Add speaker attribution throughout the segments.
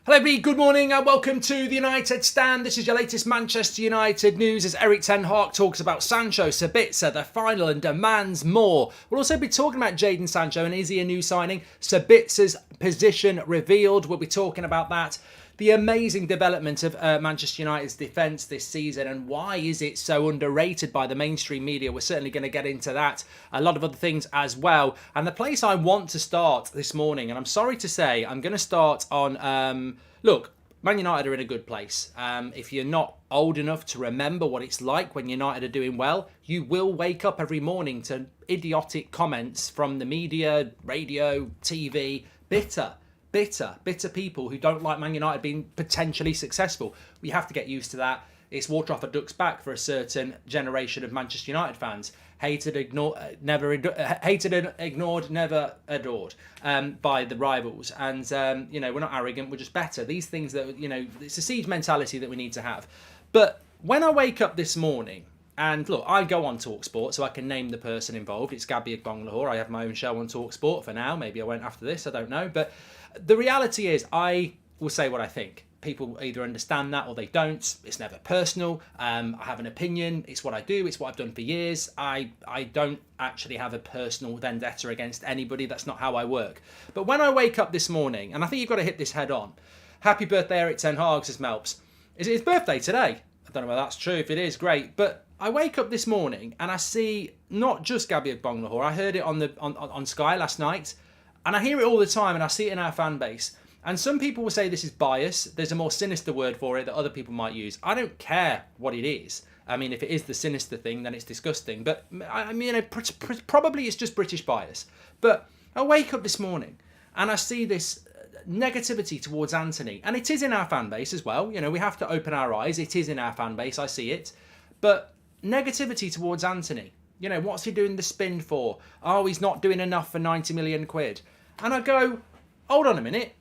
Speaker 1: Hello everybody, good morning and welcome to the United Stand. This is your latest Manchester United news as Ten Hag talks about Sancho, Sabitzer, the final and demands more. We'll also be talking about Jadon Sancho and is he a new signing? Sabitzer's position revealed, we'll be talking about that. The amazing development of Manchester United's defence this season and why is it so underrated by the mainstream media. We're certainly going to get into that. A lot of other things as well. And the place I want to start this morning, and I'm sorry to say, I'm going to start on... Look, Man United are in a good place. If you're not old enough to remember what it's like when United are doing well, you will wake up every morning to idiotic comments from the media, radio, TV, bitter people who don't like Man United being potentially successful. We have to get used to that. It's water off a duck's back for a certain generation of Manchester United fans. Hated, ignored, never adored by the rivals. And, we're not arrogant, we're just better. These things that, it's a siege mentality that we need to have. But when I wake up this morning, and look, I go on TalkSport, so I can name the person involved. It's Gabby Agbonlahor. I have my own show on TalkSport for now. Maybe I won't after this, I don't know. But the reality is, I will say what I think. People either understand that or they don't. It's never personal. I have an opinion. It's what I do. It's what I've done for years. I don't actually have a personal vendetta against anybody. That's not how I work. But when I wake up this morning, and I think you've got to hit this head on. Happy birthday, Ten Hag, says Melps. Is it his birthday today? I don't know whether that's true. If it is, great. But I wake up this morning and I see not just Gabby Agbonlahor. I heard it on Sky last night. And I hear it all the time and I see it in our fan base. And some people will say this is bias. There's a more sinister word for it that other people might use. I don't care what it is. I mean, if it is the sinister thing, then it's disgusting. But I mean, probably it's just British bias. But I wake up this morning and I see this negativity towards Antony. And it is in our fan base as well. We have to open our eyes. It is in our fan base. I see it. But negativity towards Antony. What's he doing the spin for? Oh, he's not doing enough for 90 million quid. And I go, hold on a minute.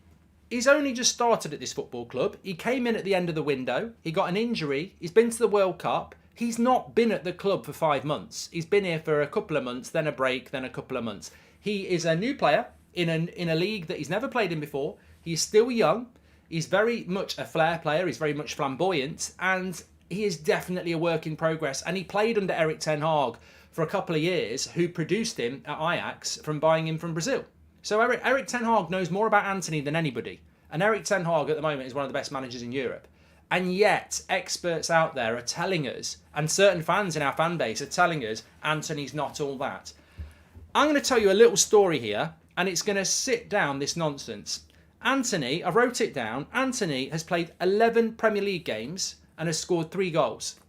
Speaker 1: He's only just started at this football club. He came in at the end of the window. He got an injury. He's been to the World Cup. He's not been at the club for 5 months. He's been here for a couple of months, then a break, then a couple of months. He is a new player in a league that he's never played in before. He's still young. He's very much a flair player. He's very much flamboyant. And he is definitely a work in progress. And he played under Ten Hag for a couple of years, who produced him at Ajax from buying him from Brazil. So Ten Hag knows more about Antony than anybody. And Ten Hag at the moment is one of the best managers in Europe. And yet, experts out there are telling us, and certain fans in our fan base are telling us, Antony's not all that. I'm going to tell you a little story here, and it's going to sit down this nonsense. Antony, I wrote it down, Antony has played 11 Premier League games and has scored 3 goals.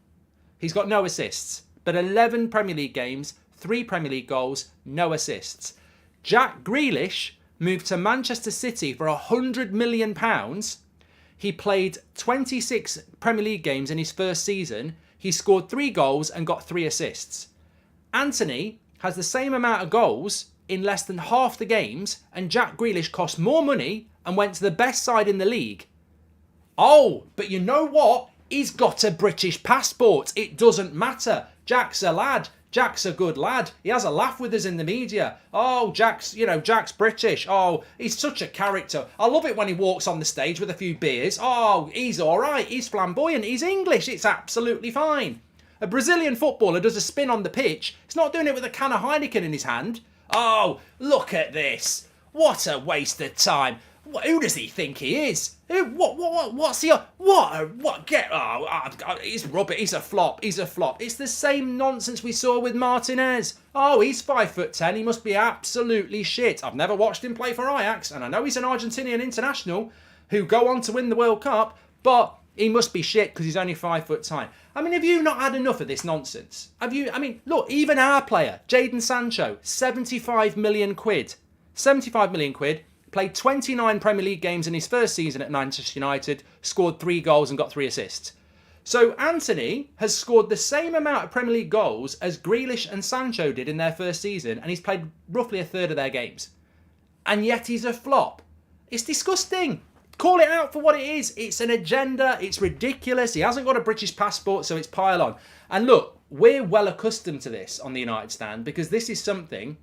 Speaker 1: He's got no assists, but 11 Premier League games, 3 Premier League goals, no assists. Jack Grealish moved to Manchester City for £100 million. He played 26 Premier League games in his first season. He scored 3 goals and got 3 assists. Antony has the same amount of goals in less than half the games, and Jack Grealish cost more money and went to the best side in the league. Oh, but you know what? He's got a British passport. It doesn't matter. Jack's a lad. Jack's a good lad. He has a laugh with us in the media. Oh, Jack's British. Oh, he's such a character. I love it when he walks on the stage with a few beers. Oh, he's all right. He's flamboyant. He's English. It's absolutely fine. A Brazilian footballer does a spin on the pitch. He's not doing it with a can of Heineken in his hand. Oh, look at this. What a waste of time. Who does he think he is? What's he? He's rubbish. He's a flop. He's a flop. It's the same nonsense we saw with Martinez. Oh, he's 5'10". He must be absolutely shit. I've never watched him play for Ajax, and I know he's an Argentinian international who go on to win the World Cup, but he must be shit because he's only 5 foot tall. I mean, have you not had enough of this nonsense? Have you? I mean, look, even our player, Jadon Sancho, 75 million quid. 75 million quid. Played 29 Premier League games in his first season at Manchester United, scored 3 goals and got 3 assists. So Antony has scored the same amount of Premier League goals as Grealish and Sancho did in their first season, and he's played roughly a third of their games. And yet he's a flop. It's disgusting. Call it out for what it is. It's an agenda. It's ridiculous. He hasn't got a British passport, so it's pile on. And look, we're well accustomed to this on the United Stand because this is something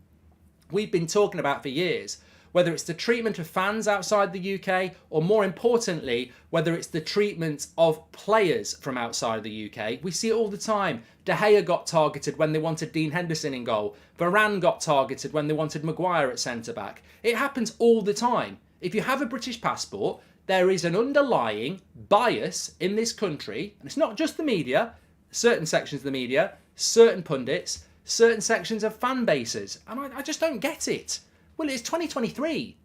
Speaker 1: we've been talking about for years. whether it's the treatment of fans outside the UK, or more importantly, whether it's the treatment of players from outside the UK. We see it all the time. De Gea got targeted when they wanted Dean Henderson in goal. Varane got targeted when they wanted Maguire at centre-back. It happens all the time. If you have a British passport, there is an underlying bias in this country, and it's not just the media, certain sections of the media, certain pundits, certain sections of fan bases, and I just don't get it. Well, it's 2023.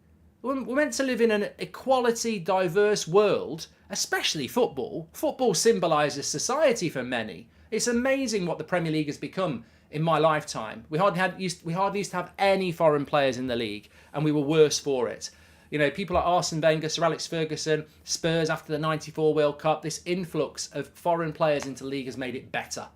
Speaker 1: We're meant to live in an equality, diverse world, especially football. Football symbolises society for many. It's amazing what the Premier League has become in my lifetime. We hardly used to have any foreign players in the league, and we were worse for it. You know, people like Arsene Wenger, Sir Alex Ferguson, Spurs after the '94 World Cup, this influx of foreign players into the league has made it better.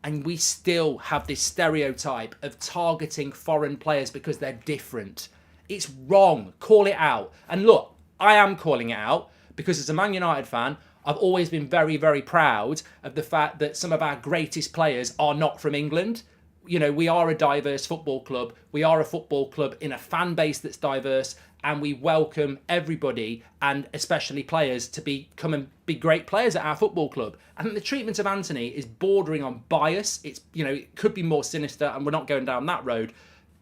Speaker 1: And we still have this stereotype of targeting foreign players because they're different. It's wrong. Call it out. And look, I am calling it out because as a Man United fan, I've always been very, very proud of the fact that some of our greatest players are not from England. You know, we are a diverse football club. We are a football club in a fan base that's diverse, and we welcome everybody, and especially players, to come and be great players at our football club. I think the treatment of Antony is bordering on bias. It's, you know, it could be more sinister, and we're not going down that road,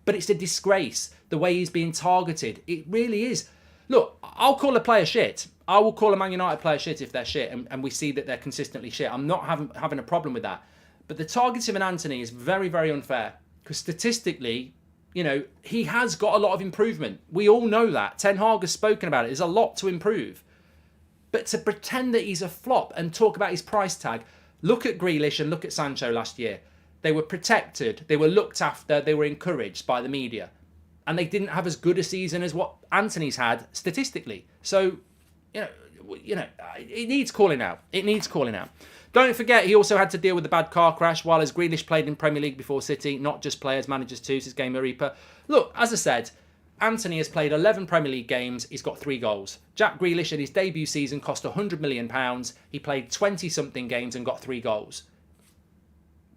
Speaker 1: but it's a disgrace the way he's being targeted. It really is. Look, I'll call a player shit. I will call a Man United player shit if they're shit, and we see that they're consistently shit. I'm not having a problem with that. But the targeting of an Antony is very, very unfair, because statistically, you know, he has got a lot of improvement. We all know that. Ten Hag has spoken about it. There's a lot to improve. But to pretend that he's a flop and talk about his price tag, look at Grealish and look at Sancho last year. They were protected, they were looked after, they were encouraged by the media. And they didn't have as good a season as what Antony's had statistically. So, you know, it needs calling out. It needs calling out. Don't forget, he also had to deal with the bad car crash, while as Grealish played in Premier League before City, not just players, managers too, says Gamer Reaper. Look, as I said, Antony has played 11 Premier League games, he's got 3 goals. Jack Grealish in his debut season cost £100 million, he played 20-something games and got 3 goals.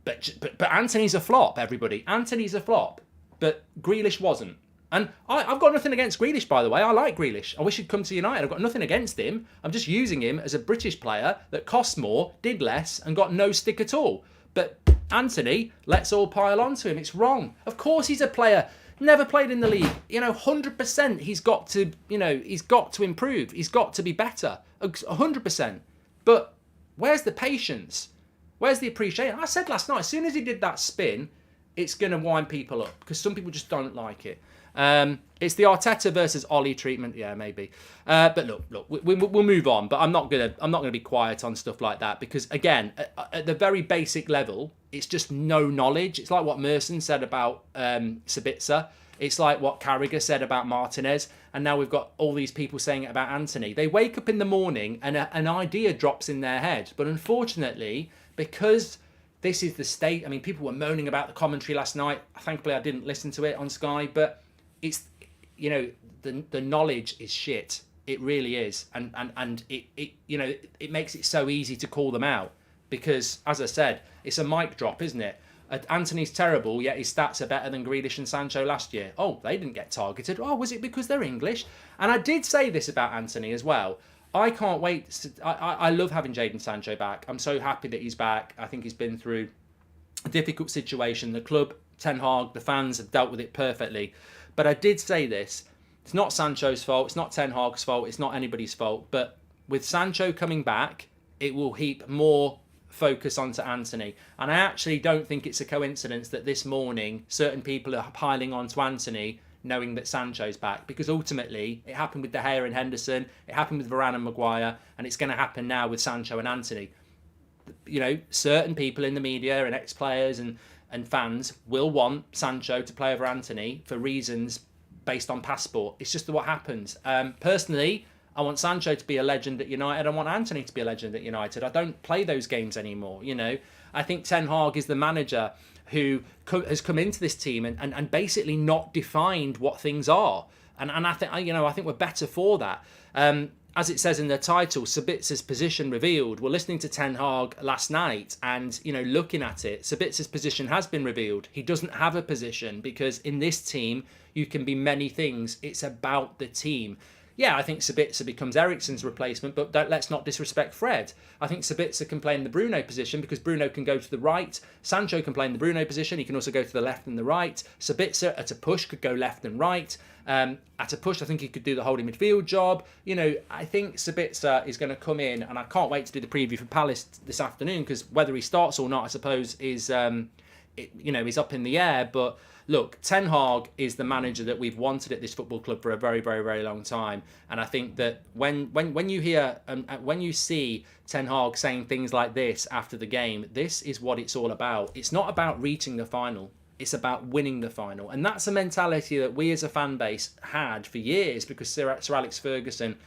Speaker 1: But Antony's a flop, everybody. Antony's a flop, but Grealish wasn't. And I've got nothing against Grealish, by the way. I like Grealish. I wish he'd come to United. I've got nothing against him. I'm just using him as a British player that costs more, did less, and got no stick at all. But Antony, let's all pile onto him. It's wrong. Of course he's a player. Never played in the league. 100% he's got to improve. He's got to be better. 100%. But where's the patience? Where's the appreciation? I said last night, as soon as he did that spin, it's going to wind people up, because some people just don't like it. It's the Arteta versus Ollie treatment, yeah, maybe. But look, we'll move on. But I'm not gonna be quiet on stuff like that, because again, at the very basic level, it's just no knowledge. It's like what Merson said about Sabitzer. It's like what Carragher said about Martinez, and now we've got all these people saying it about Antony. They wake up in the morning and an idea drops in their head, but unfortunately, because this is the state. I mean, people were moaning about the commentary last night. Thankfully, I didn't listen to it on Sky, but it's, the knowledge is shit. It really is, and it makes it so easy to call them out, because, as I said, it's a mic drop, isn't it? Antony's terrible, yet his stats are better than Grealish and Sancho last year. Oh, they didn't get targeted. Oh, was it because they're English? And I did say this about Antony as well. I can't wait. I love having Jadon Sancho back. I'm so happy that he's back. I think he's been through a difficult situation. The club, Ten Hag, the fans have dealt with it perfectly. But I did say this. It's not Sancho's fault. It's not Ten Hag's fault. It's not anybody's fault. But with Sancho coming back, it will heap more focus onto Antony. And I actually don't think it's a coincidence that this morning certain people are piling onto Antony knowing that Sancho's back, because ultimately it happened with De Gea and Henderson, it happened with Varane and Maguire, and it's going to happen now with Sancho and Antony. Certain people in the media and ex-players and fans will want Sancho to play over Antony for reasons based on passport. It's just what happens. Personally, I want Sancho to be a legend at United. I want Antony to be a legend at United. I don't play those games anymore, I think Ten Hag is the manager who has come into this team and basically not defined what things are. And I think we're better for that. as it says in the title, Sabitzer's position revealed. We're listening to Ten Hag last night and, looking at it, Sabitzer's position has been revealed. He doesn't have a position because in this team, you can be many things. It's about the team. Yeah, I think Sabitzer becomes Eriksen's replacement, but let's not disrespect Fred. I think Sabitzer can play in the Bruno position because Bruno can go to the right. Sancho can play in the Bruno position. He can also go to the left and the right. Sabitzer, at a push, could go left and right. At a push, I think he could do the holding midfield job. I think Sabitzer is going to come in, and I can't wait to do the preview for Palace this afternoon because whether he starts or not, I suppose, is up in the air. But look, Ten Hag is the manager that we've wanted at this football club for a very, very, very long time. And I think that when you hear, when you see Ten Hag saying things like this after the game, this is what it's all about. It's not about reaching the final. It's about winning the final. And that's a mentality that we as a fan base had for years because Sir Alex Ferguson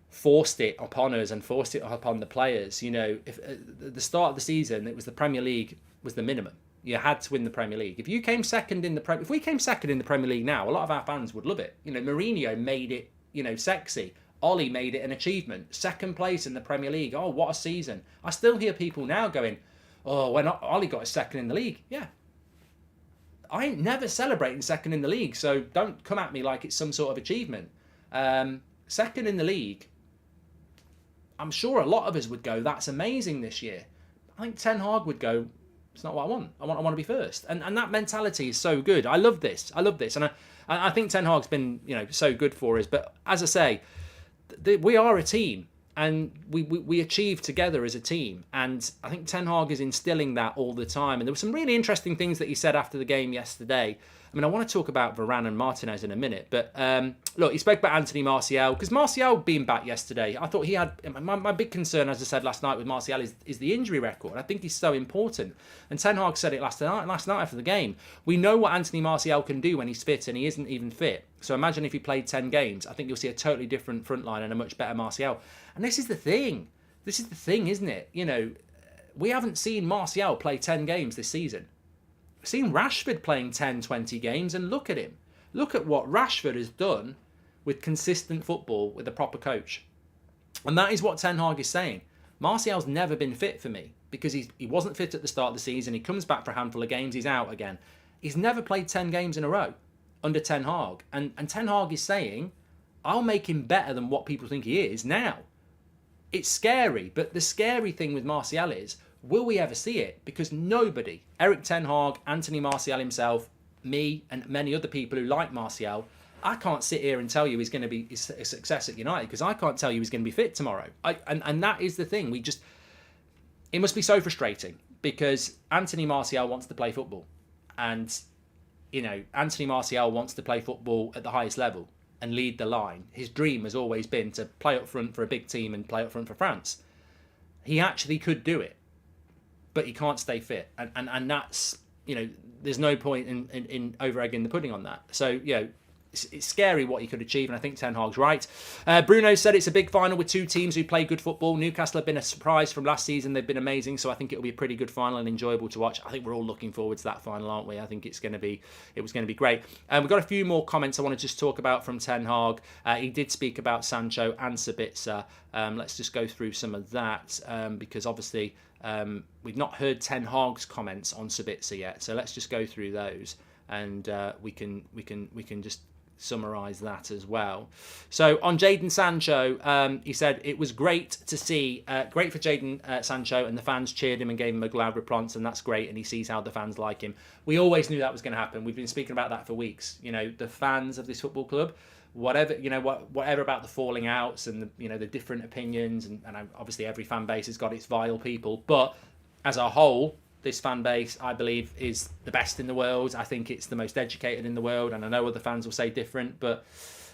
Speaker 1: forced it upon us and forced it upon the players. If at the start of the season, it was the Premier League was the minimum. You had to win the Premier League. If we came second in the Premier League now, a lot of our fans would love it. Mourinho made it, sexy. Ollie made it an achievement. Second place in the Premier League. Oh, what a season. I still hear people now going, oh, when Ollie got a second in the league. Yeah. I ain't never celebrating second in the league, so don't come at me like it's some sort of achievement. Second in the league, I'm sure a lot of us would go, that's amazing this year. I think Ten Hag would go, it's not what I want. I want to be first. And that mentality is so good. I love this. And I think Ten Hag's been, so good for us. But as I say, we are a team. And we achieve together as a team. And I think Ten Hag is instilling that all the time. And there were some really interesting things that he said after the game yesterday. I want to talk about Varane and Martinez in a minute. But look, he spoke about Antony Martial. Because Martial being back yesterday, I thought he had... My big concern, as I said last night with Martial, is the injury record. I think he's so important. And Ten Hag said it last night after the game. We know what Antony Martial can do when he's fit, and he isn't even fit. So imagine if he played 10 games. I think you'll see a totally different front line and a much better Martial. And this is the thing. This is the thing, isn't it? We haven't seen Martial play 10 games this season. We've seen Rashford playing 10, 20 games, and look at him. Look at what Rashford has done with consistent football with a proper coach. And that is what Ten Hag is saying. Martial's never been fit for me because he wasn't fit at the start of the season. He comes back for a handful of games, he's out again. He's never played 10 games in a row under Ten Hag. And Ten Hag is saying, I'll make him better than what people think he is now. It's scary, but the scary thing with Martial is, will we ever see it? Because nobody, Erik Ten Hag, Antony Martial himself, me, and many other people who like Martial, I can't sit here and tell you he's going to be a success at United because I can't tell you he's going to be fit tomorrow. And that is the thing. It must be so frustrating because Antony Martial wants to play football. And, Antony Martial wants to play football at the highest level and lead the line. His dream has always been to play up front for a big team and play up front for France. He actually could do it, but he can't stay fit. And that's, there's no point in over-egging the pudding on that. So, it's scary what he could achieve, and I think Ten Hag's right. Bruno said it's a big final with two teams who play good football. Newcastle have been a surprise from last season. They've been amazing, so I think it'll be a pretty good final and enjoyable to watch. I think we're all looking forward to that final, aren't we? I think it was going to be great. We've got a few more comments I want to just talk about from Ten Hag. He did speak about Sancho and Sabitzer. Let's just go through some of that because obviously we've not heard Ten Hag's comments on Sabitzer yet. So let's just go through those, and we can just summarise that as well. So on Jadon Sancho, he said it was great to see, great for Jadon Sancho, and the fans cheered him and gave him a loud response, and that's great, and he sees how the fans like him. We always knew that was going to happen. We've been speaking about that for weeks. The fans of this football club, whatever about the falling outs and the different opinions, and obviously every fan base has got its vile people, but as a whole, this fan base, I believe, is the best in the world. I think it's the most educated in the world, and I know other fans will say different, but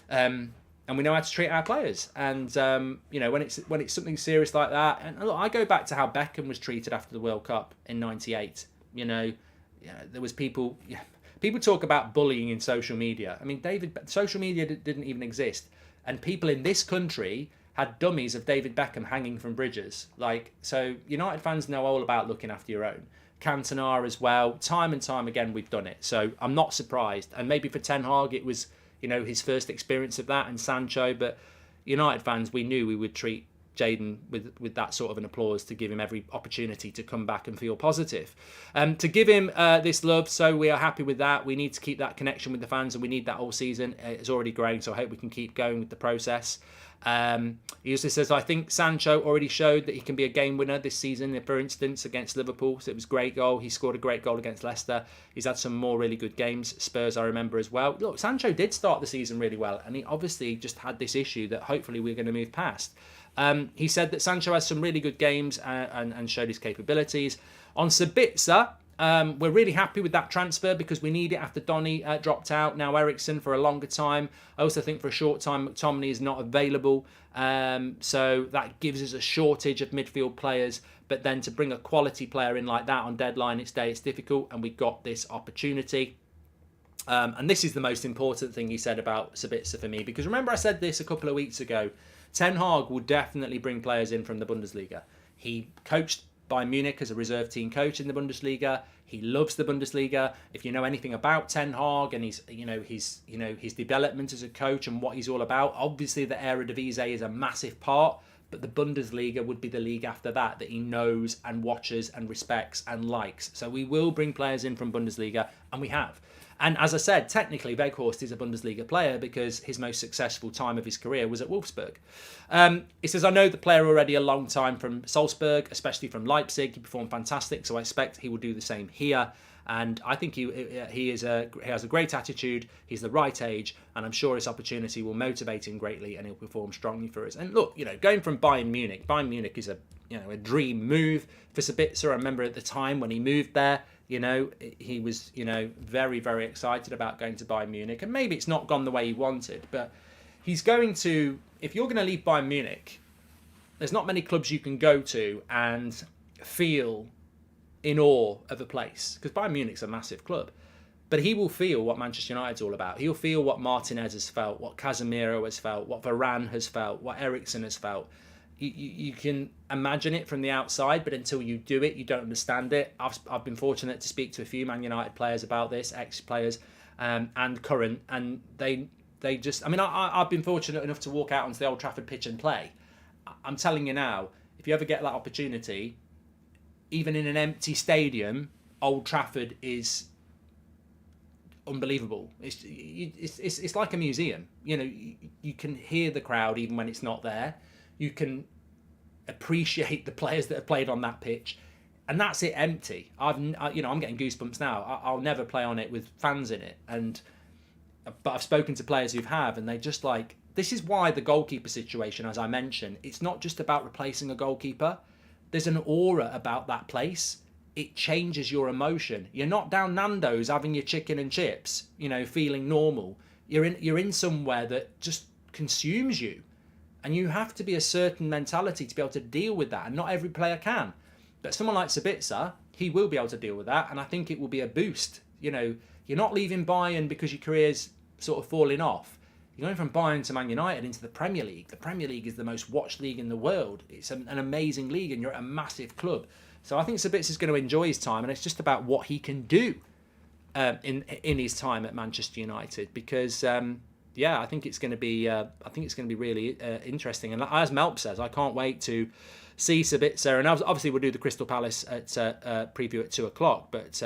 Speaker 1: and we know how to treat our players. And when it's something serious like that, and look, I go back to how Beckham was treated after the World Cup in '98. There was people talk about bullying in social media. Social media didn't even exist, and people in this country had dummies of David Beckham hanging from bridges. So United fans know all about looking after your own. Cantona as well. Time and time again, we've done it. So I'm not surprised. And maybe for Ten Hag, it was, his first experience of that, and Sancho. But, United fans, we knew we would treat Jadon with that sort of an applause to give him every opportunity to come back and feel positive. To give him this love, so we are happy with that. We need to keep that connection with the fans, and we need that all season. It's already growing, so I hope we can keep going with the process. He also says, I think Sancho already showed that he can be a game winner this season, for instance, against Liverpool. So it was a great goal. He scored a great goal against Leicester. He's had some more really good games. Spurs, I remember as well. Look, Sancho did start the season really well, and he obviously just had this issue that hopefully we're going to move past. He said that Sancho has some really good games and showed his capabilities. On Sabitzer, we're really happy with that transfer because we need it after Donny dropped out. Now Eriksen for a longer time. I also think for a short time McTominay is not available. So that gives us a shortage of midfield players. But then to bring a quality player in like that on deadline day, it's difficult. And we got this opportunity. And this is the most important thing he said about Sabitzer for me. Because remember I said this a couple of weeks ago. Ten Hag will definitely bring players in from the Bundesliga. He coached Bayern Munich as a reserve team coach in the Bundesliga. He loves the Bundesliga. If you know anything about Ten Hag and his development as a coach and what he's all about, obviously the Eredivisie is a massive part, but the Bundesliga would be the league after that he knows and watches and respects and likes. So we will bring players in from Bundesliga, and we have. And as I said, technically, Weghorst is a Bundesliga player because his most successful time of his career was at Wolfsburg. He says, I know the player already a long time from Salzburg, especially from Leipzig. He performed fantastic, so I expect he will do the same here. And I think he has a great attitude. He's the right age, and I'm sure his opportunity will motivate him greatly, and he'll perform strongly for us. And look, going from Bayern Munich is a dream move for Sabitzer. I remember at the time when he moved there, he was, very, very excited about going to Bayern Munich. And maybe it's not gone the way he wanted, but he's going to, if you're going to leave Bayern Munich, there's not many clubs you can go to and feel in awe of a place. Because Bayern Munich's a massive club. But he will feel what Manchester United's all about. He'll feel what Martinez has felt, what Casemiro has felt, what Varane has felt, what Eriksen has felt. You can imagine it from the outside, but until you do it, you don't understand it. I've been fortunate to speak to a few Man United players about this, ex-players and current, and they just... I've been fortunate enough to walk out onto the Old Trafford pitch and play. I'm telling you now, if you ever get that opportunity, even in an empty stadium, Old Trafford is unbelievable. It's like a museum. You can hear the crowd even when it's not there. You can appreciate the players that have played on that pitch, and that's it empty. I'm getting goosebumps now. I'll never play on it with fans in it, but I've spoken to players who have, and they just like, this is why the goalkeeper situation, as I mentioned, it's not just about replacing a goalkeeper. There's an aura about that place. It changes your emotion. You're not down Nando's having your chicken and chips, feeling normal. You're in somewhere that just consumes you. And you have to be a certain mentality to be able to deal with that. And not every player can. But someone like Sabitzer, he will be able to deal with that. And I think it will be a boost. You're not leaving Bayern because your career's sort of falling off. You're going from Bayern to Man United into the Premier League. The Premier League is the most watched league in the world. It's an amazing league, and you're at a massive club. So I think Sabitzer's going to enjoy his time. And it's just about what he can do in his time at Manchester United. Because... I think it's going to be. Really interesting. And as Melp says, I can't wait to see Sabitzer. And obviously, we'll do the Crystal Palace at preview at 2:00. But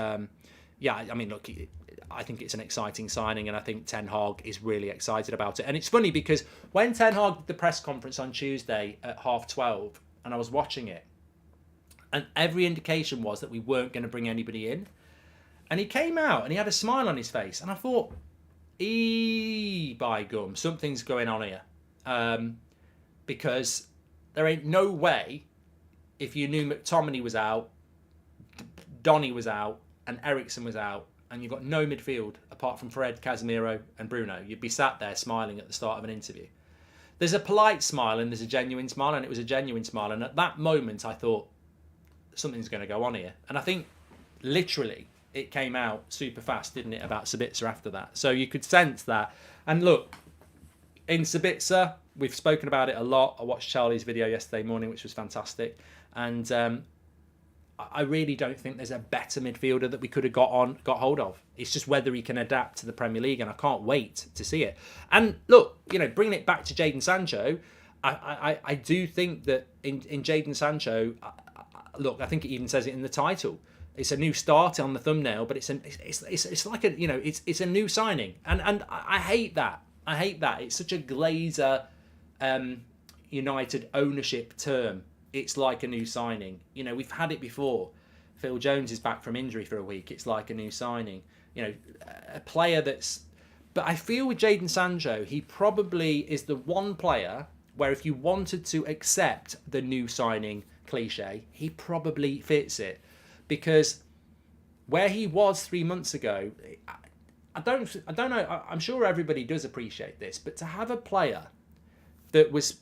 Speaker 1: look, I think it's an exciting signing, and I think Ten Hag is really excited about it. And it's funny because when Ten Hag did the press conference on Tuesday at 12:30, and I was watching it, and every indication was that we weren't going to bring anybody in, and he came out and he had a smile on his face, and I thought, by gum, something's going on here. Because there ain't no way, if you knew McTominay was out, Donny was out, and Eriksen was out, and you've got no midfield apart from Fred, Casemiro, and Bruno, you'd be sat there smiling at the start of an interview. There's a polite smile and there's a genuine smile, and it was a genuine smile. And at that moment, I thought, something's going to go on here. And I think, literally, it came out super fast, didn't it, about Sabitzer after that. So you could sense that. And look, in Sabitzer, we've spoken about it a lot. I watched Charlie's video yesterday morning, which was fantastic. And I really don't think there's a better midfielder that we could have got hold of. It's just whether he can adapt to the Premier League, and I can't wait to see it. And look, bringing it back to Jadon Sancho, I do think that in Jadon Sancho, look, I think it even says it in the title. It's a new start on the thumbnail, but it's like it's a new signing, and I hate that. I hate that. It's such a Glazer United ownership term. It's like a new signing. We've had it before. Phil Jones is back from injury for a week. It's like a new signing. A player that's... But I feel with Jadon Sancho, he probably is the one player where if you wanted to accept the new signing cliche, he probably fits it. Because where he was 3 months ago, I don't know. I'm sure everybody does appreciate this, but to have a player that was,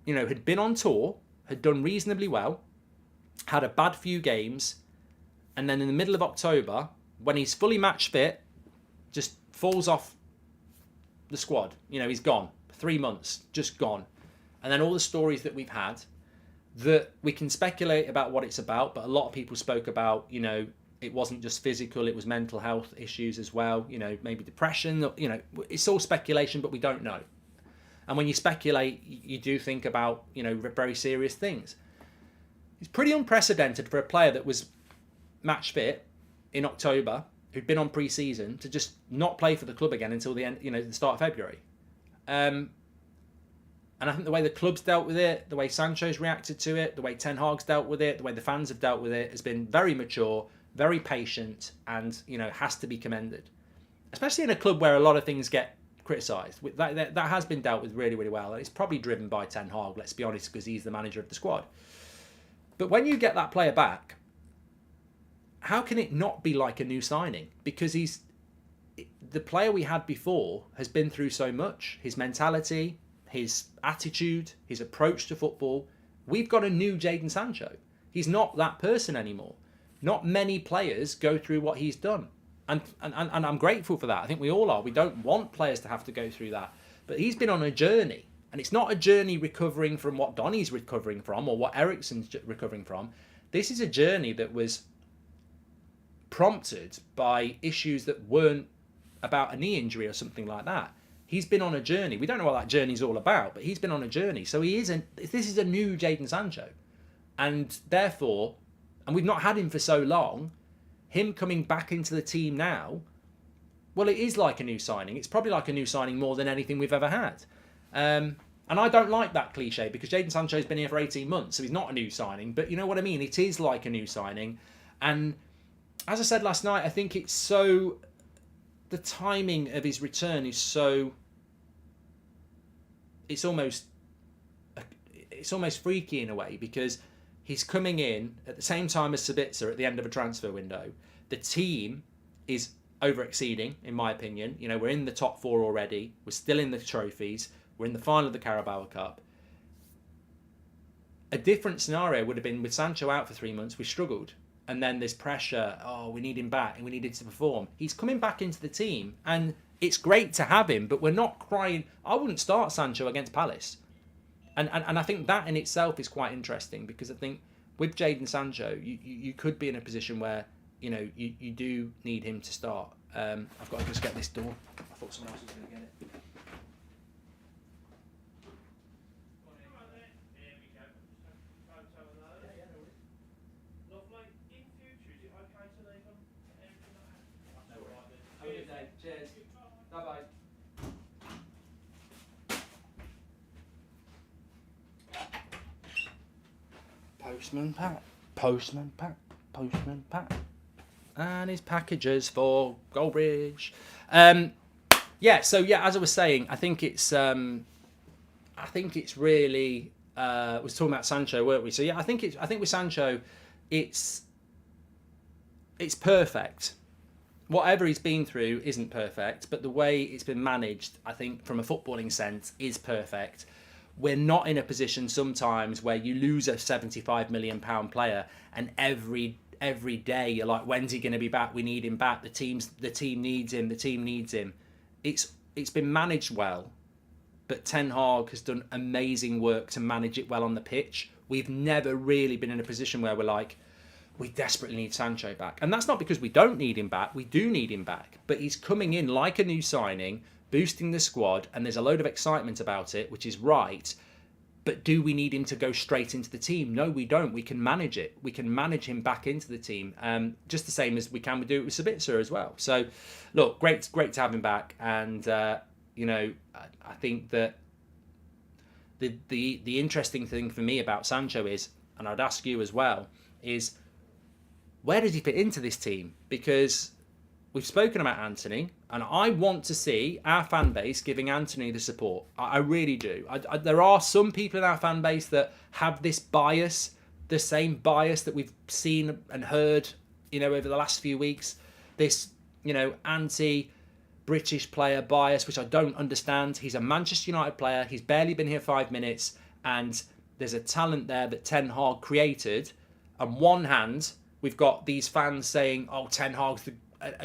Speaker 1: had been on tour, had done reasonably well, had a bad few games, and then in the middle of October, when he's fully match fit, just falls off the squad. He's gone. 3 months, just gone. And then all the stories that we've had, that we can speculate about what it's about, but a lot of people spoke about, it wasn't just physical, it was mental health issues as well, maybe depression, it's all speculation, but we don't know. And when you speculate, you do think about, very serious things. It's pretty unprecedented for a player that was match fit in October, who'd been on pre-season, to just not play for the club again until the end, the start of February. And I think the way the club's dealt with it, the way Sancho's reacted to it, the way Ten Hag's dealt with it, the way the fans have dealt with it has been very mature, very patient, and, has to be commended. Especially in a club where a lot of things get criticised. That has been dealt with really, really well. And it's probably driven by Ten Hag, let's be honest, because he's the manager of the squad. But when you get that player back, how can it not be like a new signing? Because the player we had before has been through so much. His mentality, his attitude, his approach to football. We've got a new Jadon Sancho. He's not that person anymore. Not many players go through what he's done. And I'm grateful for that. I think we all are. We don't want players to have to go through that. But he's been on a journey. And it's not a journey recovering from what Donny's recovering from or what Eriksen's recovering from. This is a journey that was prompted by issues that weren't about a knee injury or something like that. He's been on a journey. We don't know what that journey's all about, but he's been on a journey. So this is a new Jadon Sancho. And therefore, and we've not had him for so long, him coming back into the team now, well, it is like a new signing. It's probably like a new signing more than anything we've ever had. And I don't like that cliche because Jadon Sancho's been here for 18 months, so he's not a new signing. But you know what I mean? It is like a new signing. And as I said last night, I think it's so... The timing of his return is so... It's almost freaky in a way because he's coming in at the same time as Sabitzer at the end of a transfer window. The team is over-exceeding, in my opinion. We're in the top 4 already. We're still in the trophies. We're in the final of the Carabao Cup. A different scenario would have been with Sancho out for 3 months, we struggled. And then there's pressure, we need him back and we need him to perform. He's coming back into the team and it's great to have him, but we're not crying. I wouldn't start Sancho against Palace. And I think that in itself is quite interesting because I think with Jadon Sancho, you could be in a position where, you do need him to start. I've got to just get this door. I thought someone else was going to get it. Cheers. Bye-bye. Postman Pat. And his packages for Goldbridge. As I was saying, I think it's really was talking about Sancho, weren't we? So yeah, I think with Sancho, it's perfect. Whatever he's been through isn't perfect, but the way it's been managed, I think, from a footballing sense, is perfect. We're not in a position sometimes where you lose a £75 million player and every day you're like, when's he going to be back? We need him back. The team needs him. The team needs him. It's been managed well, but Ten Hag has done amazing work to manage it well on the pitch. We've never really been in a position where we're like, we desperately need Sancho back. And that's not because we don't need him back. We do need him back. But he's coming in like a new signing, boosting the squad, and there's a load of excitement about it, which is right. But do we need him to go straight into the team? No, we don't. We can manage it. We can manage him back into the team, just the same as we do it with Sabitzer as well. So, look, great to have him back. And, you know, I think that the interesting thing for me about Sancho is, and I'd ask you as well, is where does he fit into this team? Because we've spoken about Antony, and I want to see our fan base giving Antony the support. I really do. There are some people in our fan base that have this bias, the same bias that we've seen and heard, you know, over the last few weeks. This, you know, anti-British player bias, which I don't understand. He's a Manchester United player. He's barely been here 5 minutes, and there's a talent there that Ten Hag created. On one hand, we've got these fans saying, "Oh, Ten Hag's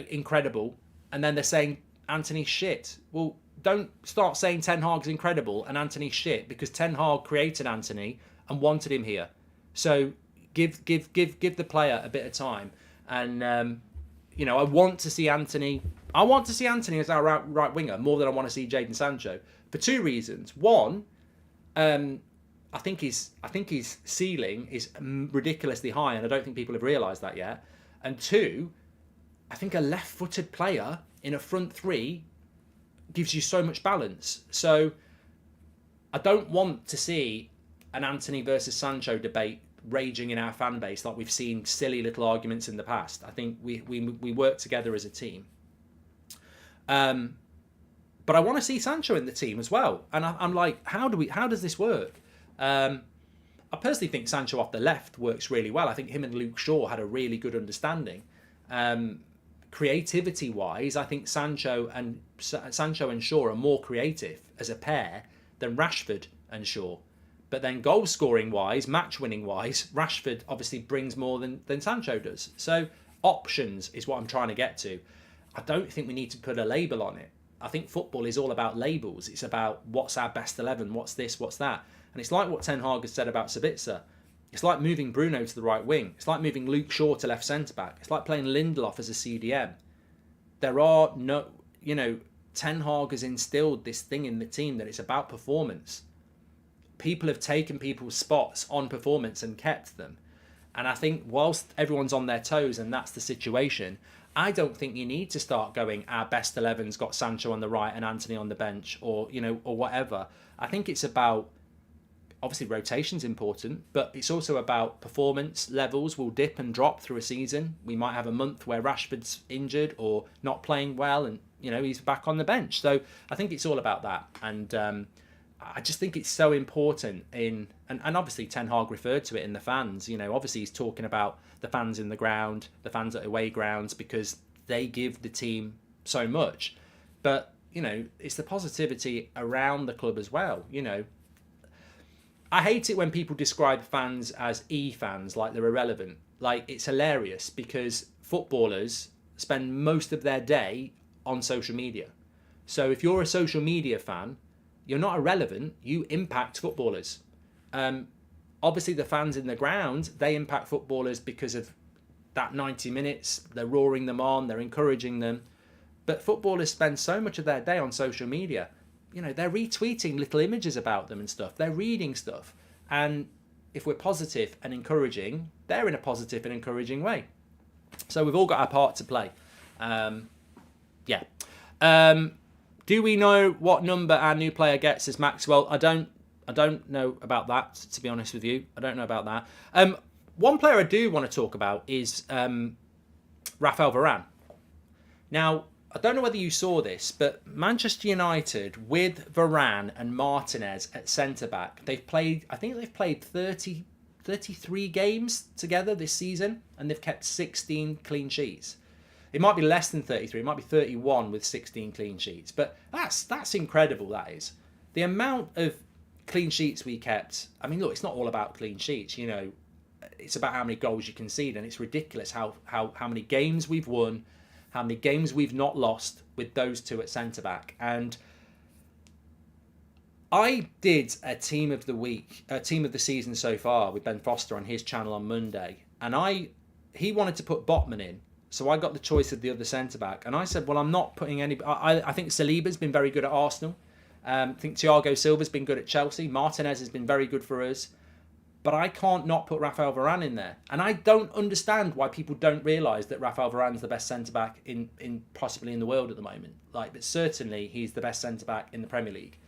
Speaker 1: incredible," and then they're saying Antony's shit. Well, don't start saying Ten Hag's incredible and Antony's shit, because Ten Hag created Antony and wanted him here. So give the player a bit of time. And you know, I want to see Antony. I want to see Antony as our right winger more than I want to see Jadon Sancho, for 2 reasons. One, I think his ceiling is ridiculously high, and I don't think people have realised that yet. And 2, I think a left-footed player in a front 3 gives you so much balance. So I don't want to see an Antony versus Sancho debate raging in our fan base like we've seen silly little arguments in the past. I think we work together as a team. But I want to see Sancho in the team as well. And I'm like, how does this work? I personally think Sancho off the left works really well. I think him and Luke Shaw had a really good understanding. Creativity-wise, I think Sancho and Shaw are more creative as a pair than Rashford and Shaw. But then goal-scoring-wise, match-winning-wise, Rashford obviously brings more than Sancho does. So options is what I'm trying to get to. I don't think we need to put a label on it. I think football is all about labels. It's about what's our best 11, what's this, what's that. And it's like what Ten Hag has said about Sabitzer. It's like moving Bruno to the right wing. It's like moving Luke Shaw to left centre-back. It's like playing Lindelof as a CDM. There are no, you know, Ten Hag has instilled this thing in the team that it's about performance. People have taken people's spots on performance and kept them. And I think whilst everyone's on their toes and that's the situation, I don't think you need to start going, our best 11's got Sancho on the right and Antony on the bench, or, you know, or whatever. I think it's about, obviously rotation's important, but it's also about performance. Levels will dip and drop through a season. We might have a month where Rashford's injured or not playing well and, you know, he's back on the bench. So I think it's all about that. And I just think it's so important and obviously Ten Hag referred to it in the fans. You know, obviously he's talking about the fans in the ground, the fans at away grounds, because they give the team so much. But, you know, it's the positivity around the club as well. You know, I hate it when people describe fans as E-fans, like they're irrelevant. Like, it's hilarious because footballers spend most of their day on social media. So if you're a social media fan, you're not irrelevant, you impact footballers. Obviously, the fans in the ground, they impact footballers because of that 90 minutes. They're roaring them on, they're encouraging them. But footballers spend so much of their day on social media. You know, they're retweeting little images about them and stuff. They're reading stuff. And if we're positive and encouraging, they're in a positive and encouraging way. So we've all got our part to play. Yeah. Do we know what number our new player gets as Maxwell? I don't know about that, to be honest with you. I don't know about that. One player I do want to talk about is Raphael Varane. Now, I don't know whether you saw this, but Manchester United with Varane and Martinez at centre-back, I think they've played 33 games together this season, and they've kept 16 clean sheets. It might be less than 33, it might be 31 with 16 clean sheets, but that's incredible, that is. The amount of clean sheets we kept, I mean, look, it's not all about clean sheets, you know, it's about how many goals you concede, and it's ridiculous how many games we've won, how many games we've not lost with those two at centre-back. And I did a team of the season so far with Ben Foster on his channel on Monday, and I he wanted to put Botman in. So I got the choice of the other centre-back. And I said, well, I'm not putting any... I think Saliba's been very good at Arsenal. I think Thiago Silva's been good at Chelsea. Martinez has been very good for us. But I can't not put Rafael Varane in there. And I don't understand why people don't realise that Rafael Varane's the best centre-back in possibly in the world at the moment. But certainly he's the best centre-back in the Premier League.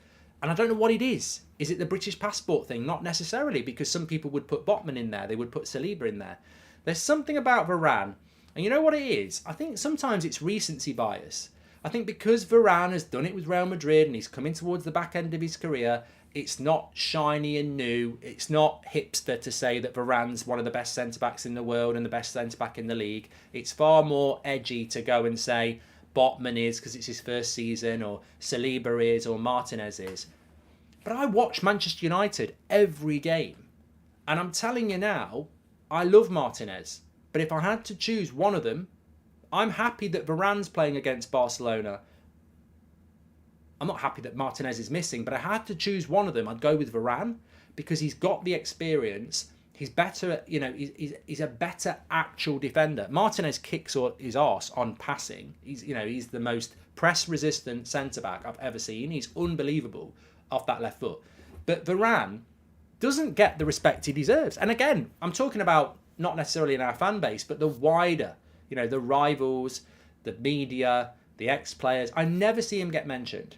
Speaker 1: And I don't know what it is. Is it the British passport thing? Not necessarily, because some people would put Botman in there. They would put Saliba in there. There's something about Varane. And you know what it is? I think sometimes it's recency bias. I think because Varane has done it with Real Madrid and he's coming towards the back end of his career, it's not shiny and new. It's not hipster to say that Varane's one of the best centre-backs in the world and the best centre-back in the league. It's far more edgy to go and say Botman is because it's his first season, or Saliba is, or Martinez is. But I watch Manchester United every game. And I'm telling you now, I love Martinez. But if I had to choose one of them, I'm happy that Varane's playing against Barcelona. I'm not happy that Martinez is missing, but I had to choose one of them. I'd go with Varane because he's got the experience. He's better, he's a better actual defender. Martinez kicks his arse on passing. He's the most press-resistant centre-back I've ever seen. He's unbelievable off that left foot. But Varane doesn't get the respect he deserves. And again, I'm talking about not necessarily in our fan base, but the wider, the rivals, the media, the ex-players. I never see him get mentioned.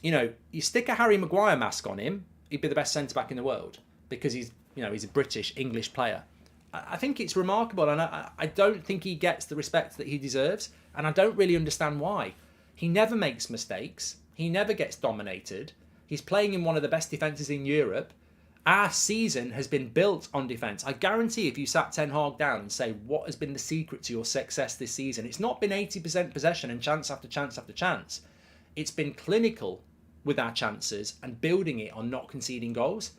Speaker 1: You stick a Harry Maguire mask on him, he'd be the best centre-back in the world because he's a British, English player. I think it's remarkable, and I don't think he gets the respect that he deserves, and I don't really understand why. He never makes mistakes. He never gets dominated. He's playing in one of the best defences in Europe. Our season has been built on defence. I guarantee if you sat Ten Hag down and say, what has been the secret to your success this season? It's not been 80% possession and chance after chance after chance. It's been clinical with our chances and building it on not conceding goals.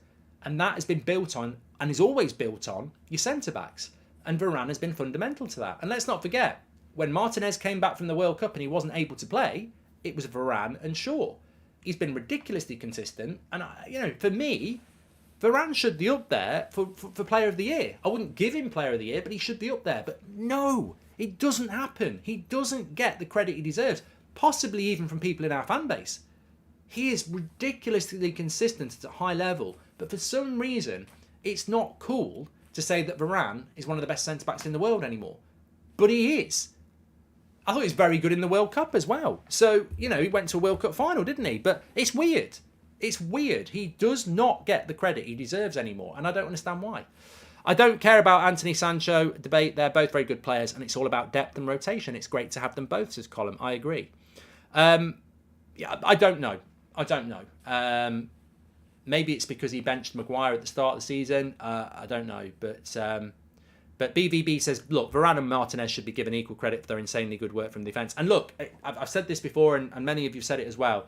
Speaker 1: And that has been built on, and is always built on, your centre-backs. And Varane has been fundamental to that. And let's not forget, when Martinez came back from the World Cup and he wasn't able to play, it was Varane and Shaw. He's been ridiculously consistent. And, for me, Varane should be up there for Player of the Year. I wouldn't give him Player of the Year, but he should be up there. But no, it doesn't happen. He doesn't get the credit he deserves, possibly even from people in our fan base. He is ridiculously consistent at a high level, but for some reason, it's not cool to say that Varane is one of the best centre-backs in the world anymore. But he is. I thought he was very good in the World Cup as well. So, he went to a World Cup final, didn't he? But it's weird. It's weird. He does not get the credit he deserves anymore, and I don't understand why. I don't care about Antony, Sancho debate. They're both very good players, and it's all about depth and rotation. It's great to have them both, says Colin. I agree. I don't know. Maybe it's because he benched Maguire at the start of the season. I don't know. But BVB says, look, Varane and Martinez should be given equal credit for their insanely good work from defence. And look, I've said this before, and many of you have said it as well.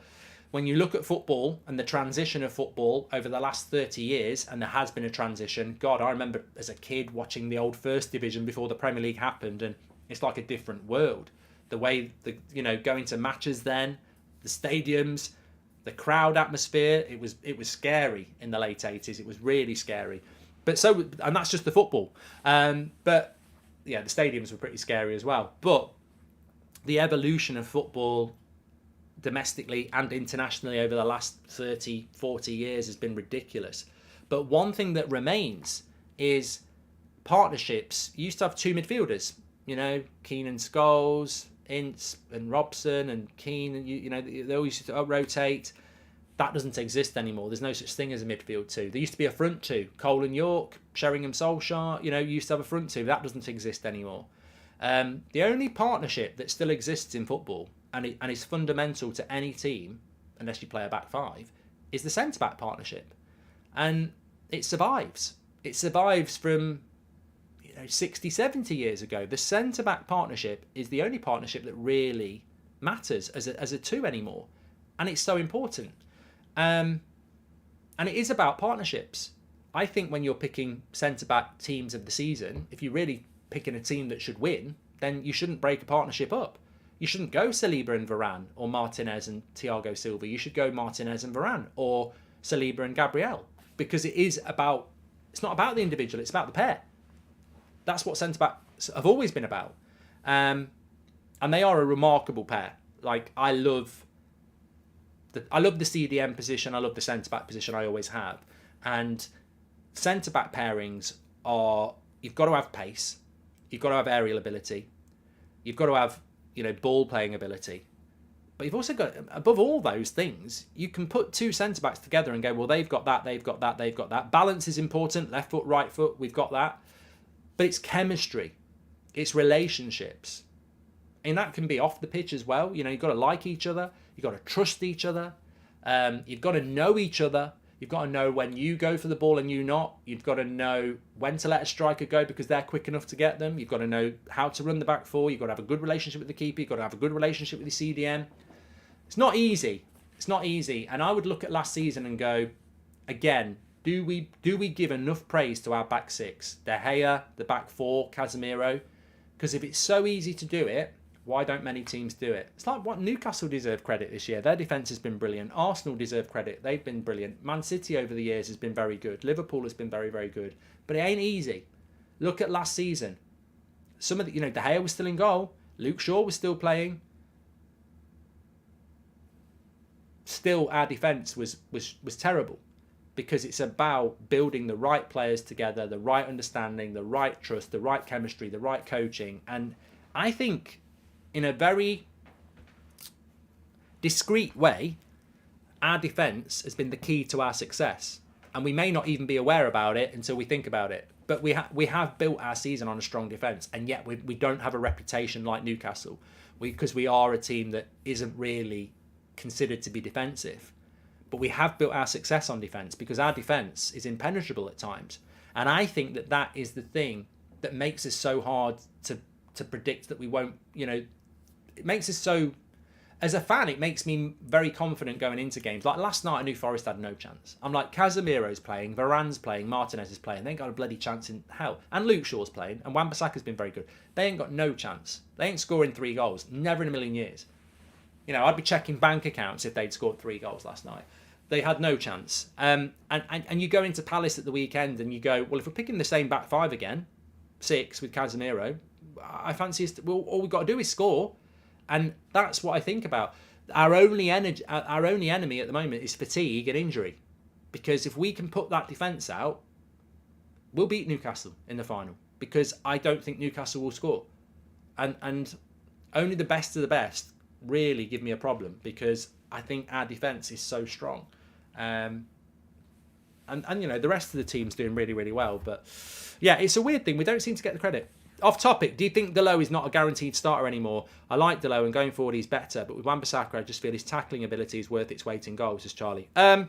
Speaker 1: When you look at football and the transition of football over the last 30 years, and there has been a transition. God, I remember as a kid watching the old First Division before the Premier League happened, and it's like a different world. The way, going to matches then, the stadiums, the crowd atmosphere, it was scary in the late 80s. It was really scary. And that's just the football. But yeah, the stadiums were pretty scary as well. But the evolution of football domestically and internationally over the last 30, 40 years has been ridiculous. But one thing that remains is partnerships. You used to have two midfielders, Keane and Scholes, Ince and Robson and Keane, and they always used to rotate. That doesn't exist anymore. There's no such thing as a midfield two. There used to be a front two. Cole and York, Sheringham, Solskjaer, you used to have a front two. That doesn't exist anymore. The only partnership that still exists in football and is fundamental to any team, unless you play a back five, is the centre-back partnership. And it survives. It survives from 60, 70 years ago. The centre-back partnership is the only partnership that really matters as a two anymore. And it's so important. And it is about partnerships. I think when you're picking centre-back teams of the season, if you're really picking a team that should win, then you shouldn't break a partnership up. You shouldn't go Saliba and Varane or Martinez and Thiago Silva. You should go Martinez and Varane or Saliba and Gabriel, because it's not about the individual, it's about the pair. that's what centre-backs have always been about. And they are a remarkable pair. Like, I love the CDM position. I love the centre-back position. I always have. And centre-back pairings are, you've got to have pace. You've got to have aerial ability. You've got to have, ball-playing ability. But you've also got, above all those things, you can put two centre-backs together and go, well, they've got that, they've got that, they've got that. Balance is important. Left foot, right foot, we've got that. But it's chemistry. It's relationships. And that can be off the pitch as well. You've got to like each other. You've got to trust each other. You've got to know each other. You've got to know when you go for the ball and you not. You've got to know when to let a striker go because they're quick enough to get them. You've got to know how to run the back four. You've got to have a good relationship with the keeper. You've got to have a good relationship with the CDM. It's not easy. It's not easy. And I would look at last season and go, again, do we give enough praise to our back six? De Gea, the back four, Casemiro? Because if it's so easy to do it, why don't many teams do it? It's like what Newcastle deserve credit this year. Their defence has been brilliant. Arsenal deserve credit. They've been brilliant. Man City over the years has been very good. Liverpool has been very, very good. But it ain't easy. Look at last season. Some of the, De Gea was still in goal. Luke Shaw was still playing. Still, our defence was terrible because it's about building the right players together, the right understanding, the right trust, the right chemistry, the right coaching. And I think in a very discreet way, our defence has been the key to our success. And we may not even be aware about it until we think about it. But we have built our season on a strong defence. And yet we don't have a reputation like Newcastle. Because we are a team that isn't really considered to be defensive. But we have built our success on defence because our defence is impenetrable at times. And I think that is the thing that makes us so hard to predict that we won't, it makes us so, as a fan, it makes me very confident going into games. Like last night, I knew Forest had no chance. I'm like, Casemiro's playing, Varane's playing, Martinez is playing. They ain't got a bloody chance in hell. And Luke Shaw's playing, and Wan-Bissaka's been very good. They ain't got no chance. They ain't scoring 3 goals. Never in a million years. I'd be checking bank accounts if they'd scored 3 goals last night. They had no chance. And you go into Palace at the weekend and you go, well, if we're picking the same back 5 again, 6 with Casemiro, I fancy all we've got to do is score. And that's what I think about. Our only enemy at the moment is fatigue and injury. Because if we can put that defence out, we'll beat Newcastle in the final. Because I don't think Newcastle will score. And only the best of the best really give me a problem because I think our defence is so strong. And the rest of the team's doing really, really well. But yeah, it's a weird thing. We don't seem to get the credit. Off topic, do you think Dalot is not a guaranteed starter anymore? I like Dalot and going forward he's better, but with Wan-Bissaka I just feel his tackling ability is worth its weight in goals, says Charlie. I